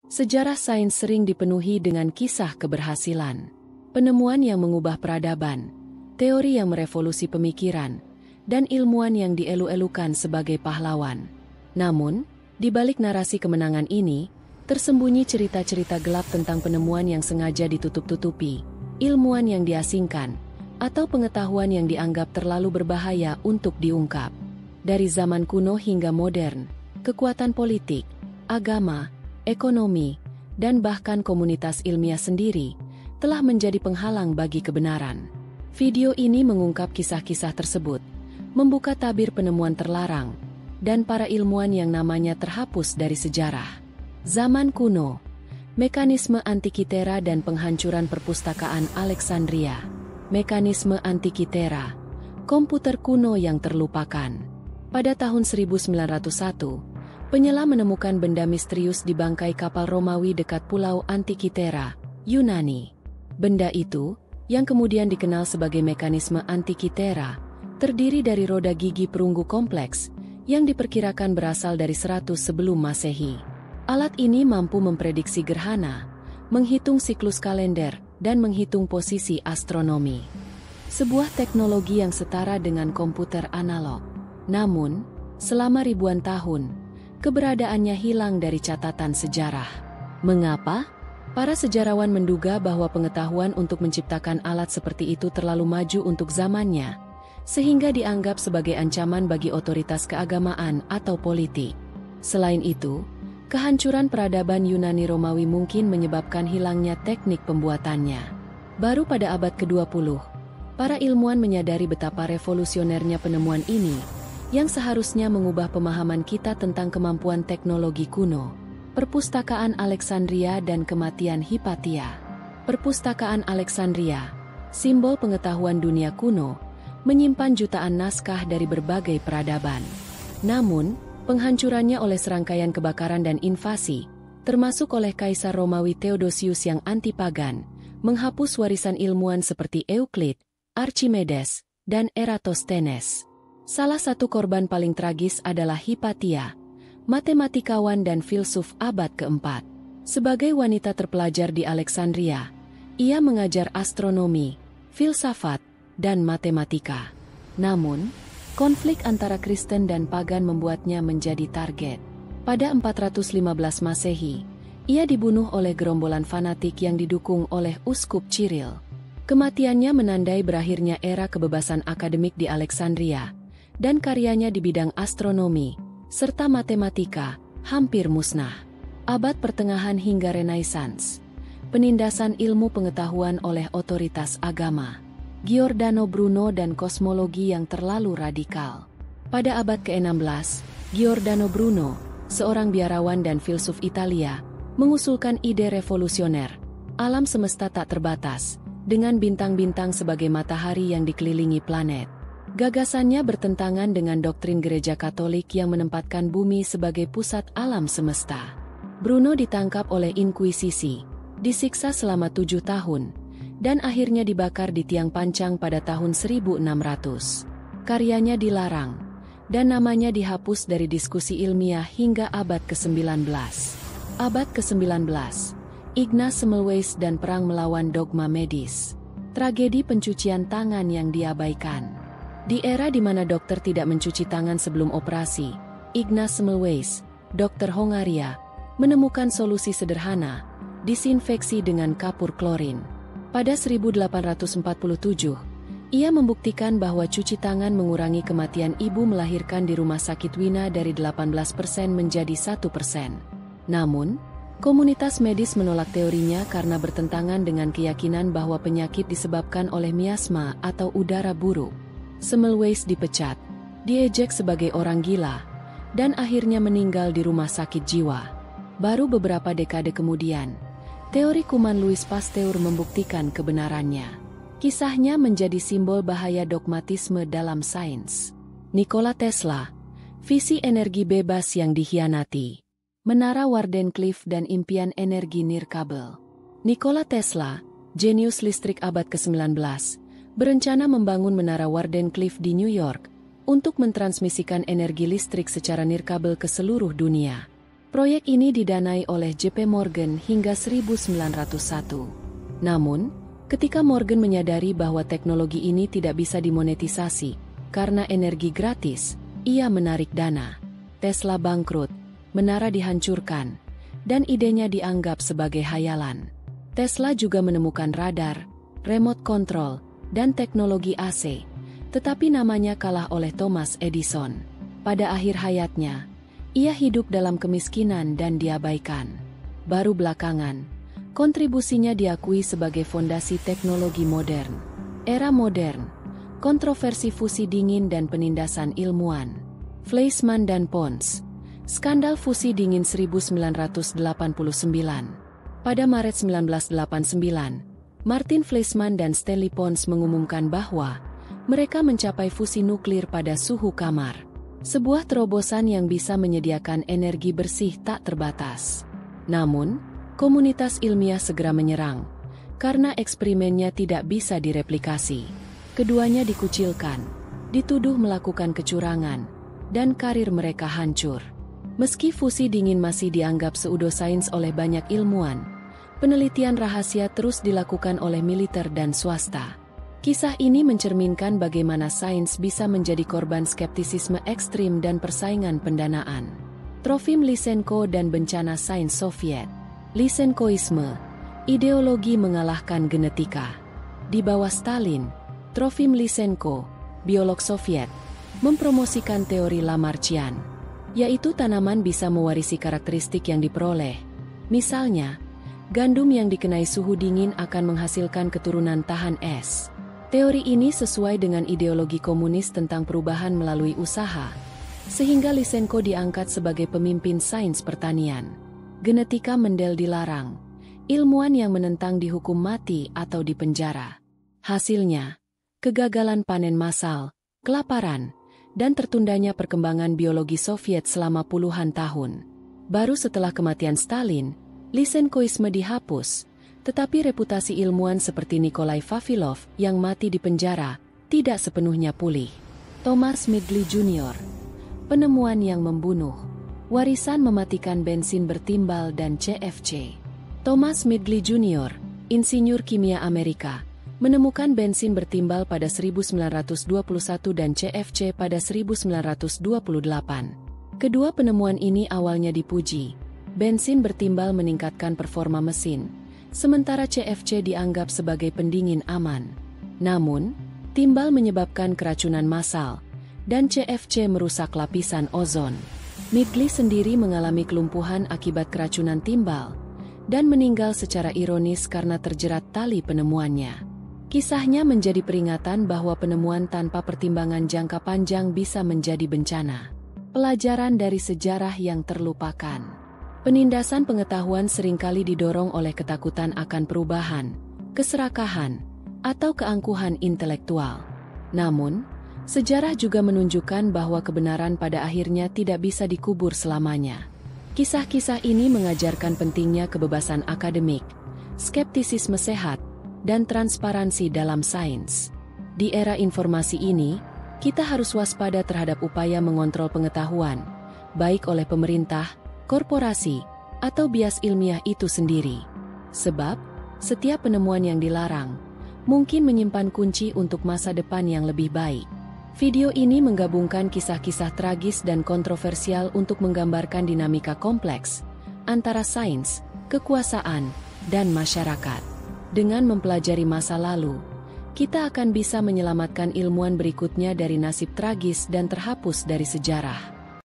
Sejarah sains sering dipenuhi dengan kisah keberhasilan, penemuan yang mengubah peradaban, teori yang merevolusi pemikiran, dan ilmuwan yang dielu-elukan sebagai pahlawan. Namun, di balik narasi kemenangan ini, tersembunyi cerita-cerita gelap tentang penemuan yang sengaja ditutup-tutupi, ilmuwan yang diasingkan, atau pengetahuan yang dianggap terlalu berbahaya untuk diungkap. Dari zaman kuno hingga modern, kekuatan politik, agama, ekonomi, dan bahkan komunitas ilmiah sendiri telah menjadi penghalang bagi kebenaran. Video ini mengungkap kisah-kisah tersebut, membuka tabir penemuan terlarang, dan para ilmuwan yang namanya terhapus dari sejarah. Zaman kuno, mekanisme Antikythera dan penghancuran perpustakaan Alexandria. Mekanisme Antikythera, komputer kuno yang terlupakan. Pada tahun 1901, penyelam menemukan benda misterius di bangkai kapal Romawi dekat pulau Antikythera, Yunani. Benda itu, yang kemudian dikenal sebagai mekanisme Antikythera, terdiri dari roda gigi perunggu kompleks, yang diperkirakan berasal dari 100 sebelum Masehi. Alat ini mampu memprediksi gerhana, menghitung siklus kalender, dan menghitung posisi astronomi. Sebuah teknologi yang setara dengan komputer analog. Namun, selama ribuan tahun, keberadaannya hilang dari catatan sejarah. Mengapa? Para sejarawan menduga bahwa pengetahuan untuk menciptakan alat seperti itu terlalu maju untuk zamannya, sehingga dianggap sebagai ancaman bagi otoritas keagamaan atau politik. Selain itu, kehancuran peradaban Yunani Romawi mungkin menyebabkan hilangnya teknik pembuatannya. Baru pada abad ke-20, para ilmuwan menyadari betapa revolusionernya penemuan ini, yang seharusnya mengubah pemahaman kita tentang kemampuan teknologi kuno. Perpustakaan Alexandria dan kematian Hypatia. Perpustakaan Alexandria, simbol pengetahuan dunia kuno, menyimpan jutaan naskah dari berbagai peradaban. Namun, penghancurannya oleh serangkaian kebakaran dan invasi, termasuk oleh Kaisar Romawi Theodosius yang anti-pagan, menghapus warisan ilmuwan seperti Euclid, Archimedes, dan Eratosthenes. Salah satu korban paling tragis adalah Hypatia, matematikawan dan filsuf abad keempat. Sebagai wanita terpelajar di Alexandria, ia mengajar astronomi, filsafat, dan matematika. Namun, konflik antara Kristen dan pagan membuatnya menjadi target. Pada 415 Masehi, ia dibunuh oleh gerombolan fanatik yang didukung oleh Uskup Cyril. Kematiannya menandai berakhirnya era kebebasan akademik di Alexandria, dan karyanya di bidang astronomi, serta matematika, hampir musnah. Abad pertengahan hingga Renaissance. Penindasan ilmu pengetahuan oleh otoritas agama. Giordano Bruno dan kosmologi yang terlalu radikal. Pada abad ke-16, Giordano Bruno, seorang biarawan dan filsuf Italia, mengusulkan ide revolusioner, alam semesta tak terbatas, dengan bintang-bintang sebagai matahari yang dikelilingi planet. Gagasannya bertentangan dengan doktrin Gereja Katolik yang menempatkan bumi sebagai pusat alam semesta. Bruno ditangkap oleh Inkuisisi, disiksa selama 7 tahun, dan akhirnya dibakar di tiang pancang pada tahun 1600. Karyanya dilarang, dan namanya dihapus dari diskusi ilmiah hingga abad ke-19. Abad ke-19, Ignaz Semmelweis dan perang melawan dogma medis. Tragedi pencucian tangan yang diabaikan. Di era di mana dokter tidak mencuci tangan sebelum operasi, Ignaz Semmelweis, dokter Hongaria, menemukan solusi sederhana, disinfeksi dengan kapur klorin. Pada 1847, ia membuktikan bahwa cuci tangan mengurangi kematian ibu melahirkan di rumah sakit Wina dari 18% menjadi 1%. Namun, komunitas medis menolak teorinya karena bertentangan dengan keyakinan bahwa penyakit disebabkan oleh miasma atau udara buruk. Semmelweis dipecat, diejek sebagai orang gila, dan akhirnya meninggal di rumah sakit jiwa. Baru beberapa dekade kemudian, teori kuman Louis Pasteur membuktikan kebenarannya. Kisahnya menjadi simbol bahaya dogmatisme dalam sains. Nikola Tesla, visi energi bebas yang dikhianati. Menara Wardenclyffe dan impian energi nirkabel. Nikola Tesla, jenius listrik abad ke-19, berencana membangun menara Wardenclyffe di New York untuk mentransmisikan energi listrik secara nirkabel ke seluruh dunia. Proyek ini didanai oleh JP Morgan hingga 1901. Namun, ketika Morgan menyadari bahwa teknologi ini tidak bisa dimonetisasi karena energi gratis, ia menarik dana. Tesla bangkrut, menara dihancurkan, dan idenya dianggap sebagai hayalan. Tesla juga menemukan radar, remote control, dan teknologi AC, tetapi namanya kalah oleh Thomas Edison. Pada akhir hayatnya, ia hidup dalam kemiskinan dan diabaikan. Baru belakangan, kontribusinya diakui sebagai fondasi teknologi modern. Era modern, kontroversi fusi dingin dan penindasan ilmuwan. Fleischmann dan Pons. Skandal fusi dingin 1989. Pada Maret 1989, Martin Fleischmann dan Stanley Pons mengumumkan bahwa mereka mencapai fusi nuklir pada suhu kamar. Sebuah terobosan yang bisa menyediakan energi bersih tak terbatas. Namun, komunitas ilmiah segera menyerang, karena eksperimennya tidak bisa direplikasi. Keduanya dikucilkan, dituduh melakukan kecurangan, dan karir mereka hancur. Meski fusi dingin masih dianggap pseudosains oleh banyak ilmuwan, penelitian rahasia terus dilakukan oleh militer dan swasta. Kisah ini mencerminkan bagaimana sains bisa menjadi korban skeptisisme ekstrim dan persaingan pendanaan. Trofim Lysenko dan bencana sains Soviet. Lysenkoisme, ideologi mengalahkan genetika. Di bawah Stalin, Trofim Lysenko, biolog Soviet, mempromosikan teori Lamarckian, yaitu tanaman bisa mewarisi karakteristik yang diperoleh. Misalnya, gandum yang dikenai suhu dingin akan menghasilkan keturunan tahan es. Teori ini sesuai dengan ideologi komunis tentang perubahan melalui usaha, sehingga Lysenko diangkat sebagai pemimpin sains pertanian. Genetika mendel dilarang. Ilmuwan yang menentang dihukum mati atau dipenjara. Hasilnya, kegagalan panen massal, kelaparan, dan tertundanya perkembangan biologi Soviet selama puluhan tahun. Baru setelah kematian Stalin, Lysenkoisme dihapus, tetapi reputasi ilmuwan seperti Nikolai Vavilov yang mati di penjara tidak sepenuhnya pulih. Thomas Midgley Jr., penemuan yang membunuh, warisan mematikan bensin bertimbal dan CFC. Thomas Midgley Jr., insinyur kimia Amerika, menemukan bensin bertimbal pada 1921 dan CFC pada 1928. Kedua penemuan ini awalnya dipuji. Bensin bertimbal meningkatkan performa mesin, sementara CFC dianggap sebagai pendingin aman. Namun, timbal menyebabkan keracunan massal, dan CFC merusak lapisan ozon. Midgley sendiri mengalami kelumpuhan akibat keracunan timbal, dan meninggal secara ironis karena terjerat tali penemuannya. Kisahnya menjadi peringatan bahwa penemuan tanpa pertimbangan jangka panjang bisa menjadi bencana. Pelajaran dari sejarah yang terlupakan. Penindasan pengetahuan seringkali didorong oleh ketakutan akan perubahan, keserakahan, atau keangkuhan intelektual. Namun, sejarah juga menunjukkan bahwa kebenaran pada akhirnya tidak bisa dikubur selamanya. Kisah-kisah ini mengajarkan pentingnya kebebasan akademik, skeptisisme sehat, dan transparansi dalam sains. Di era informasi ini, kita harus waspada terhadap upaya mengontrol pengetahuan, baik oleh pemerintah, korporasi, atau bias ilmiah itu sendiri. Sebab, setiap penemuan yang dilarang, mungkin menyimpan kunci untuk masa depan yang lebih baik. Video ini menggabungkan kisah-kisah tragis dan kontroversial untuk menggambarkan dinamika kompleks antara sains, kekuasaan, dan masyarakat. Dengan mempelajari masa lalu, kita akan bisa menyelamatkan ilmuwan berikutnya dari nasib tragis dan terhapus dari sejarah.